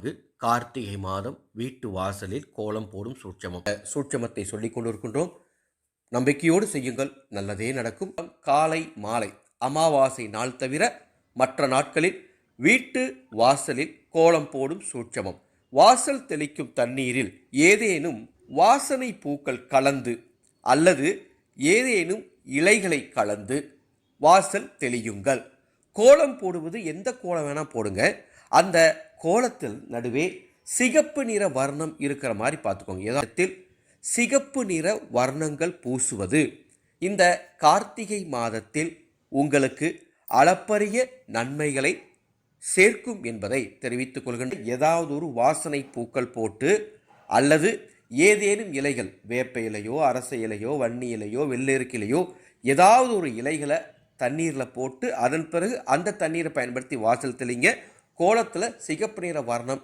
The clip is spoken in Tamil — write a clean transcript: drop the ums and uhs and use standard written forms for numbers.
4 கார்த்திகை மாதம் வீட்டு வாசலில் கோலம் போடும் சூட்சமம். சூட்சமத்தை சொல்லிக் கொண்டிருக்கின்றோம். நம்பிக்கையோடு செய்யுங்கள், நல்லதே நடக்கும். காலை மாலை அமாவாசை நாள் தவிர மற்ற நாட்களில் வீட்டு வாசலில் கோலம் போடும் சூட்சமம். வாசல் தெளிக்கும் தண்ணீரில் ஏதேனும் வாசனை பூக்கள் கலந்து அல்லது ஏதேனும் இலைகளை கலந்து வாசல் தெளியுங்கள். கோலம் போடுவது எந்த கோலம் வேணால் போடுங்க. அந்த கோலத்தில் நடுவே சிகப்பு நிற வர்ணம் இருக்கிற மாதிரி பார்த்துக்கோங்க. யதார்த்தத்தில் சிகப்பு நிற வர்ணங்கள் பூசுவது இந்த கார்த்திகை மாதத்தில் உங்களுக்கு அளப்பரிய நன்மைகளை சேர்க்கும் என்பதை தெரிவித்துக் கொள்கின்றேன். ஏதாவது ஒரு வாசனை பூக்கள் போட்டு அல்லது ஏதேனும் இலைகள், வேப்ப இலையோ, அரச இலையோ, வன்னி இலையோ, வெள்ளெருக்கு இலையோ, ஏதாவது ஒரு இலைகளை தண்ணீரில் போட்டு அதன் பிறகு அந்த தண்ணீரை பயன்படுத்தி வாசல் தெளிங்க. கோலத்தில் சிகப்பு நிற வர்ணம்